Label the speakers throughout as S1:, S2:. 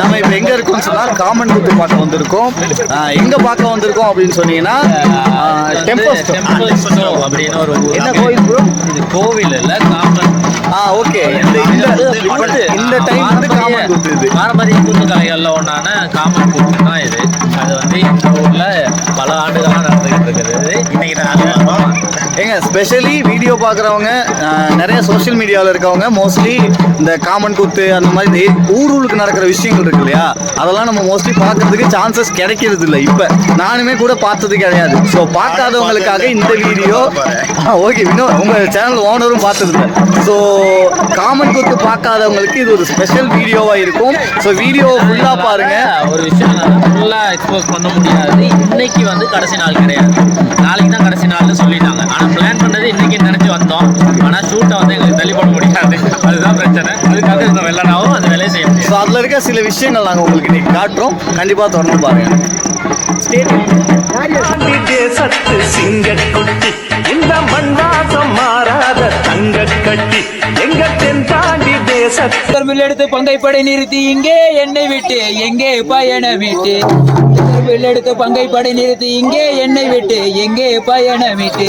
S1: நம்ம இப்போ எங்கே இருக்கோம்னு சொன்னால் காமன் குத்து பார்க்க வந்திருக்கோம். எங்கே பார்க்க வந்திருக்கோம் அப்படின்னு சொன்னீங்கன்னா டெம்பிள்
S2: அப்படின்னு ஒரு
S1: என்ன கோயில் ப்ரோ?
S2: இது கோவில் இல்லை, காமன்.
S1: ஓகே. இந்த டைம் வந்து காமன் குத்து, இது
S2: பாரம்பரிய கூத்து கலைகளில் ஒன்றான காமன் கூத்து தான் இது. அது வந்து எங்கள் ஊரில் பல ஆண்டுகளாக நடந்துகிட்டு இருக்குது. இன்னைக்கு தான்
S1: ஏங்க ஸ்பெஷலி வீடியோ பார்க்குறவங்க, நிறைய சோஷியல் மீடியாவில் இருக்கவங்க மோஸ்ட்லி இந்த காமன் கூத்து அந்த மாதிரி ஊருக்கு நடக்கிற விஷயங்கள் இருக்கு இல்லையா, அதெல்லாம் நம்ம மோஸ்ட்லி பார்க்கறதுக்கு சான்சஸ் கிடைக்கிறது இல்லை. இப்போ நானுமே கூட பார்த்தது கிடையாது. ஸோ பார்க்காதவங்களுக்காக இந்த வீடியோ. ஓகே, இன்னும் உங்கள் சேனல் ஓனரும் பார்த்ததில்லை. ஸோ காமன் கூத்து பார்க்காதவங்களுக்கு இது ஒரு ஸ்பெஷல் வீடியோவாக இருக்கும். ஸோ வீடியோ ஃபுல்லாக பாருங்கள்.
S2: ஒரு விஷயம் ஃபுல்லாக எக்ஸ்போஸ் பண்ண முடியாது. இன்னைக்கு வந்து கடைசி நாள் கிடையாது, நாளைக்கு தான் கடைசி நாள்னு சொல்லிட்டாங்க. ஆனால் பிளான் பண்ணது இன்னைக்கு நினச்சி வந்தோம். ஆனால் ஷூட்டை வந்து எங்களுக்கு தள்ளி போட முடியாது, அதுதான் பிரச்சனை. அதுக்காக இந்த வெள்ளனாவும் அந்த வேலையை செய்ய முடியும்.
S1: ஸோ அதில் இருக்க சில விஷயங்கள் நாங்கள் உங்களுக்கு இன்னைக்கு காட்டுறோம். கண்டிப்பாக தொடர்ந்து பாருங்கள்.
S3: தேசத்து சிங்கக்குட்டி, இந்த மண்வாசம் மாறாத தங்க கட்டி, எங்க தென்பாண்டி தேசத்து
S4: எடுத்து பங்கைப்படை நிறுத்தி இங்கே என்னை விட்டு எங்கே பயணமிட்டு, எடுத்து பங்கைப்படை நிறுத்தி இங்கே என்னை விட்டு எங்கே பயணமிட்டு,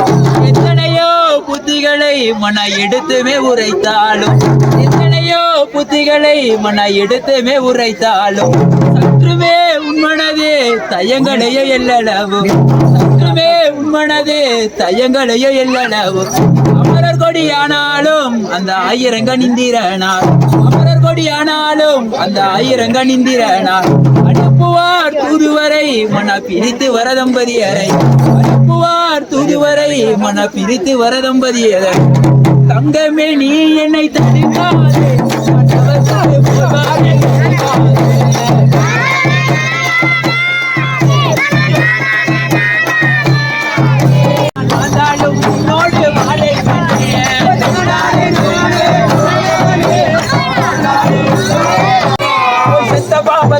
S4: எத்தனையோ புத்திகளை மன எடுத்துமே உரைத்தாலும், எத்தனையோ புத்திகளை மன எடுத்துமே உரைத்தாலும், சற்றுமே உன்மனதே தயங்களையோ எல்லளவும், சற்றுமே உன்மனதே தயங்களையோ எல்லளவும், அமரர் கொடியானாலும் அந்த ஆயிரங்க நிந்திரனார், அமரர் கொடியானாலும் அந்த ஆயிரங்க நிந்திரனார், அனுப்புவார் தூதுவரை மன பிரித்து வர தம்பதியரை, அனுப்புவார் தூதுவரை மன பிரித்து வர தம்பதியரை, தங்கமே நீ என்னை தடுக்காதே,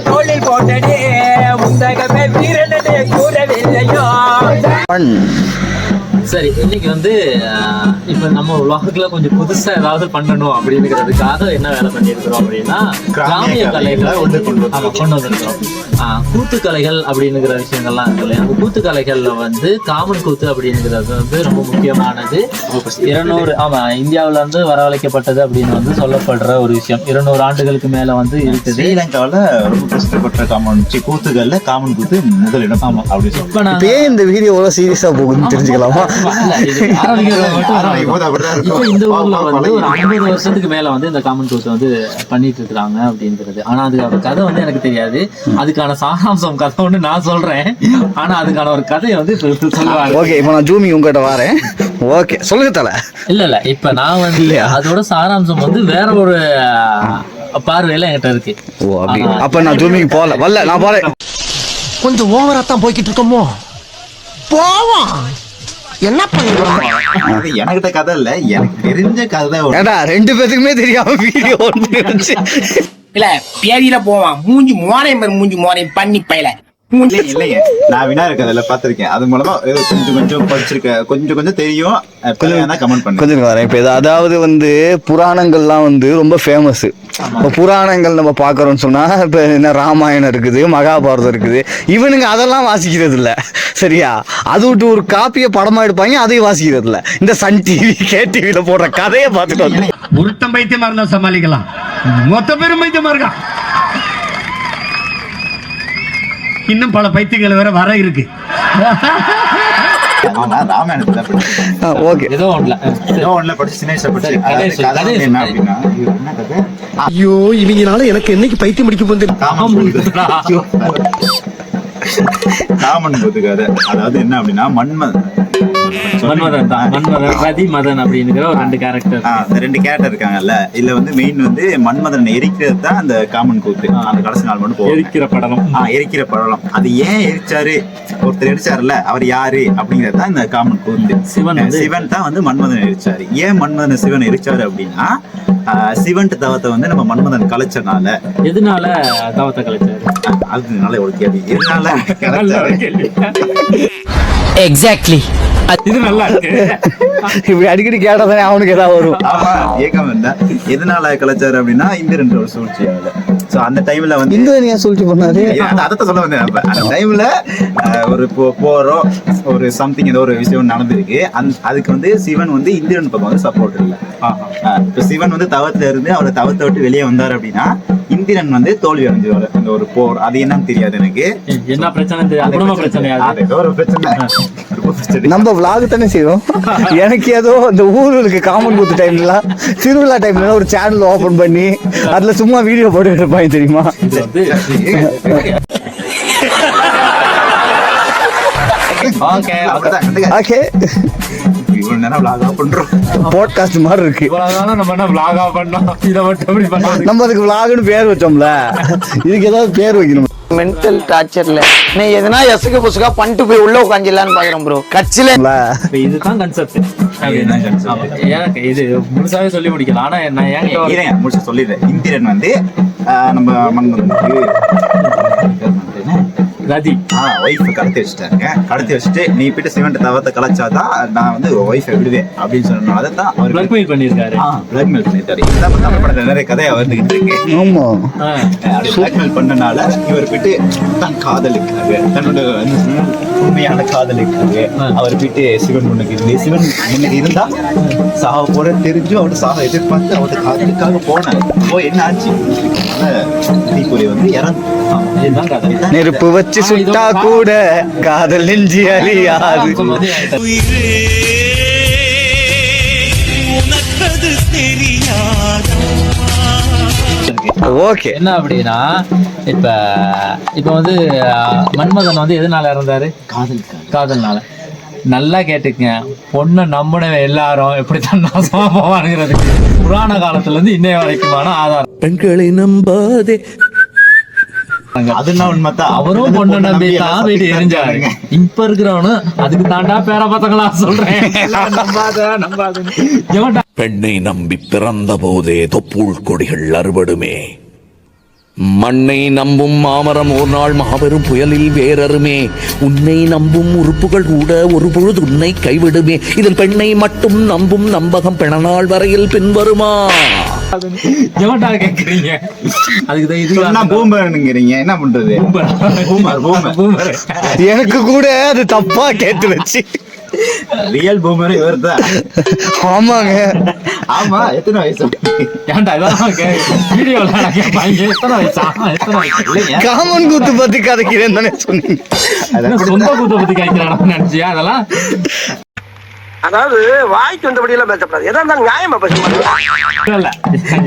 S4: தோளில் போட்டனே உந்தகமே வீரனே கூறவில்லையோ.
S2: சரி, இன்னைக்கு வந்து இப்போ நம்ம உலகத்துல கொஞ்சம் புதுசா ஏதாவது பண்ணணும் அப்படிங்கிறதுக்காக என்ன வேலை பண்ணியிருக்கிறோம் அப்படின்னா, கிராமிய கலைகளை கொண்டு வந்திருக்கிறோம். கூத்துக்கலைகள் அப்படிங்கிற விஷயங்கள்லாம் இருக்கு இல்லையா, அந்த கூத்துக்கலைகள்ல வந்து காமன் கூத்து அப்படிங்கிறது வந்து ரொம்ப முக்கியமானது. 200 இந்தியாவில இருந்து வரவழைக்கப்பட்டது அப்படின்னு வந்து சொல்லப்படுற ஒரு விஷயம். 200 ஆண்டுகளுக்கு மேல வந்து இருக்குது.
S5: ஸ்ரீலங்காவில் ரொம்ப பிரசித்தப்பட்ட கூத்துகள்ல காமன் கூத்து முதலிடம். ஆமா, அப்படி சொல்லி
S1: இந்த வீடியோவோட சீரியஸா போகுதுன்னு தெரிஞ்சுக்கலாமா?
S2: இப்போ இந்த ஊர்ல வந்து ஒரு 50 வருஷத்துக்கு மேல வந்து இந்த காமன் கூத்து வந்து பண்ணிட்டு இருக்காங்க அப்படின்றது. ஆனா அதுக்கான கதை வந்து எனக்கு தெரியாது. அதுக்கான சாராம்சம் கதை ஒன்று நான் சொல்றேன். ஆனா அதுக்கான ஒரு கதையை வந்து சொல்லுவாங்க.
S1: ஓகே, இப்போ நான் ஜூமி உங்ககிட்ட வரேன். ஓகே, சொல்லுங்க தல.
S2: இல்ல இப்ப நான் வந்து அதோட சாராம்சம் வந்து வேற ஒரு பார்வையில என்கிட்ட இருக்கு.
S1: ஓ அப்படி. அப்ப நான் ஜூமிக்கு போகல, வரல, நான் போறேன்.
S6: கொஞ்சம் ஓவரா தான் போய்கிட்டு இருக்கோமோ, போவோம். என்ன பண்ணுறோம்?
S5: எனக்கிட்ட கதை இல்ல, எனக்கு தெரிஞ்ச கதை.
S1: ஏடா 2 பேத்துக்குமே தெரியாம வீடியோ
S6: இல்ல பேதியில போவான். மூஞ்சி மோரையும் பண்ணி பயில
S5: இல்லைங்க. நான் விநாயகர் கதையில பாத்திருக்கேன். அது மூலமா கொஞ்சம் படிச்சிருக்கேன், கொஞ்சம் தெரியும். கமெண்ட் பண்ணி
S1: கொஞ்சம் வரேன். இப்போ அதாவது வந்து புராணங்கள்லாம் வந்து ரொம்ப ஃபேமஸ். இப்போ புராணங்கள் நம்ம பார்க்குறோம்னு சொன்னால், இப்போ என்ன ராமாயணம் இருக்குது, மகாபாரதம் இருக்குது. இவனுங்க அதெல்லாம் வாசிக்கிறது இல்லை, சரியா? அது விட்டு ஒரு காப்பியை படமாக எடுப்பாங்க, அதையும் வாசிக்கிறது இல்லை. இந்த சன் டிவி, KTVல போடுற கதையை பார்த்துட்டு வந்து
S7: ஒருத்தம் பைத்தியமா இருந்தா சமாளிக்கலாம், மொத்த பேரும் பைத்தியமா இருக்கா. இன்னும் பல பைத்தியங்கள் வேற வர இருக்கு.
S6: ஐயோ, இவங்கனால எனக்கு என்னைக்கு பைத்தியம் முடிக்க போகுது.
S5: காமன் கூத்து கதை. அதாவது என்ன அப்படின்னா,
S2: மன்மதன் தான். மன்மதன், ரதி, மதன் அப்படிங்கிற ஒரு 2 கேரக்டர்.
S5: அந்த 2 கேரக்டர் இருக்காங்கல்ல, இதுல வந்து மெயின் வந்து மன்மதன் எரிக்கிறது தான் அந்த காமன் கூத்து. அந்த கடைசி நாள் மட்டும் போகும்.
S2: எரிக்கிற படலம்.
S5: எரிக்கிற படலம். அது ஏன் எரிச்சாரு, ஒருத்தர் எரிச்சாருல்ல, அவர் யாரு அப்படிங்கிறது தான் இந்த காமன் கூத்து. சிவன் தான் வந்து மன்மதன் எரிச்சாரு. ஏன் மன்மதன் சிவன் எரிச்சாரு அப்படின்னா, சிவன் தவத்தை வந்து நம்ம மன்மதன் கலைச்சனால.
S2: எதனால தவத்தை கலைச்சாரு?
S5: அதுனால ஒரு கேள்வி. எதனால
S4: எக்ஸாக்ட்லி.
S2: இது நல்லா இருக்கு.
S1: இப்படி அடிக்கடி கேட்டாதானே அவனுக்கு ஏதாவது வரும்.
S5: ஆமா, ஏக்கம் இருந்தா எதனால கலைச்சாரு அப்படின்னா இந்திரன் ஒரு சூழ்ச்சியால. சோ அந்த டைம்ல வந்து
S1: இந்திரன் சூழ்ச்சி பண்ணாரு.
S5: அதத்தான் சொல்ல வந்தேன். அந்த டைம்ல ஒரு போறோம், ஒரு சம்திங் ஏதோ ஒரு விஷயம் நடந்திருக்கு. அதுக்கு வந்து சிவன் வந்து இந்திரன் பக்கம் வந்து சப்போர்ட் இல்லை. இப்ப சிவன் வந்து தவத்துல இருந்து அவரை தவத்தை விட்டு வெளியே வந்தாரு அப்படின்னா இந்திரன் வந்து தோல்வி அடைஞ்சுவாரு. அந்த ஒரு போர், அது என்னன்னு தெரியாது எனக்கு.
S2: என்ன பிரச்சனை தெரியாது. குடும்ப பிரச்சனை.
S5: அது ஏதோ ஒரு பிரச்சனை.
S1: நம்ம vlog தானே செய்வோம். எனக்கு ஏதோ இந்த ஊருக்கு காமன் கூத்து டைம்ல, திருவிழா டைம்ல ஒரு சேனல் ஓபன் பண்ணி அதுல சும்மா வீடியோ போட்டு இருப்பாங்க தெரியுமா. ஓகே,
S5: இவ்வளவு நேரம் vlog பண்றோம்.
S1: பாட்காஸ்ட் மாதிரி இருக்கு.
S2: இவ்வளவுதான நம்ம என்ன vlog-ஆ பண்ணோம். இதை மட்டும் எப்படி பண்ணோம்?
S1: நம்ம அதுக்கு vlogனு பேர் வச்சோம்ல, இதுக்கு ஏதாவது பேர் வைக்கணும்.
S8: மென்டல் டார்ச்சர்ல நீ எதனா எசுக்கு புசுக்கா பண்ணிட்டு போய் உள்ள உட்காந்துலான்னு பாக்குறேன் ப்ரோ. கட்சியில
S2: இதுதான் கன்செப்ட். எனக்கு இது முழுசாவே சொல்லி முடிக்கலாம். ஆனா நான் ஏன்
S5: முடிச்சு சொல்லிடுறேன். இந்திரன் வந்து நம்ம மன்மதனுக்கு
S2: ரதி
S5: ஒய்ஃப் கடத்தி வச்சுட்டாங்க. கடத்தி வச்சுட்டு நீ போயிட்டு சிவன் தவத்தை கலைச்சாதான் நான் வந்து ஒய்ஃபை விடுவேன் அப்படின்னு சொன்னனால தான் அவர்
S2: பிளாக்மெயில் பண்ணியிருக்காரு.
S5: பிளாக்மெயில் பண்ணிட்டாரு. இதான் தமிழ் படத்துல நிறைய கதையா வந்துகிட்டு இருக்கு.
S1: ஆமா,
S5: பிளாக்மெயில் பண்ணனால இவர் போயிட்டு தான் காதலுக்காக, தன்னோட உண்மையான காதலுக்காக அவர் போயிட்டு சிவன் முன்னுக்கு இருந்து, சிவன் முன்னுக்கு இருந்தா சாக போற தெரிஞ்சு அவரு சாக எதிர்பார்த்து அவருக்கு அதுக்காக போனார். என்ன ஆச்சு, தீக்குறி வந்து இறந்து.
S1: நெருப்பு வச்சு சுட்டா கூட காதல் நெஞ்சி அழியாது. ஓகே,
S2: என்ன அப்படின்னா இப்ப வந்து மன்மதன் வந்து எதனால இறந்தாரு? காதல்னால. நல்லா கேட்டுக்கங்க, பொண்ணை நம்பினவன் எல்லாரும் எப்படித்தான் நாசமா போவானுங்கிறது புராண காலத்துல இருந்து இன்னைய வரைக்குமான ஆதாரம்.
S6: பெண்களை நம்பாதே.
S5: அதுதான் உண்மைதான்.
S2: அவரும் பொண்ணை நம்பி தான் வீட்டு எரிஞ்சாரு. இப்ப இருக்கிறவனு அதுக்கு தாண்டா பேர பத்தங்களா சொல்றேன். நம்பாத
S9: பெண்ணை நம்பி பிறந்த போதே தொப்புள் கொடிகள் அறுபடுமே. மண்ணை நம்பும் மாமரம் ஒரு நாள் மாபெரும் புயலில் வேறறுமே. உன்னை நம்பும் உறுப்புகள் கூட ஒரு பொழுது உன்னை கைவிடுமே. இதில் பெண்ணை மட்டும் நம்பும் நம்பகம் பிணநாள் வரையில் பின்வருமா?
S2: கேக்குறீங்க
S5: என்ன பண்றது?
S1: எனக்கு கூட அது தப்பா கேட்டு வச்சு.
S5: ரியல் பூமர் இவர் தான்.
S1: ஆமாங்க.
S5: ஆமா, எத்தனை வயசு?
S1: காமன் கூத்து பத்தி கதைக்கிறேன் தானே சொன்னீங்க.
S2: சொந்த கூத்தை பத்தி கதைக்கிறான் நினைச்சியா? அதெல்லாம்
S8: அதாவது வாய்க்கு வந்தபடி எல்லாம் பேசப்படாது. எதா இருந்தாலும் நியாயமா பேச.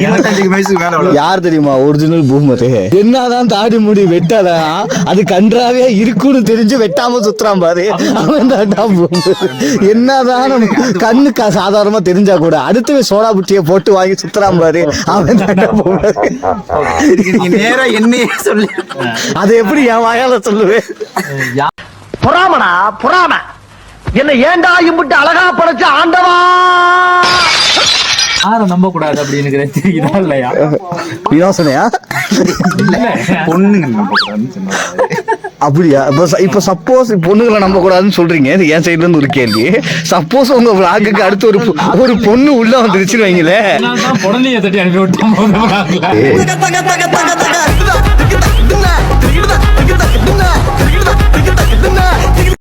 S5: 25 வயசுக்கு மேல
S1: யார் தெரியுமா ஒரிஜினல் பூமரு? என்னதான் தாடி முடி வெட்டாதான் அது கன்றாவே இருக்குன்னு தெரிஞ்சு வெட்டாம சுத்துறான் பாரு, அவன் தாண்டா பூமர். என்னதான் நம்ம கண்ணுக்கு சாதாரணமா தெரிஞ்சா கூட அடுத்து சோடா புட்டிய போட்டு வாங்கி சுத்துறான் பாரு, அவன் தாண்டா பூமர்.
S5: நேரம் என்னையே சொல்லி
S1: அதை எப்படி என் வாயால சொல்லுவேன்?
S8: பொறாமடா பொறாம. என்ன ஏண்டா இம்புட்டு அழகா படைச்ச ஆண்டவா.
S2: யாரை நம்ப கூடாது அப்படின்னு தெரியுதா இல்லையா?
S1: யோசனையா?
S5: பொண்ணுங்க நம்ப கூடாதுன்னு சொன்னாங்க.
S1: அப்படியா? இப்ப சப்போஸ் பொண்ணுங்களை நம்ப கூடாதுன்னு சொல்றீங்க, இது என் சைட்ல இருந்து ஒரு கேள்வி. சப்போஸ் உங்க vlogக்கு அடுத்து ஒரு பொண்ணு உள்ள வந்துருச்சுன்னு வைங்களேன்,
S2: உடனே தட்டி அனுப்பி விட்டோம்.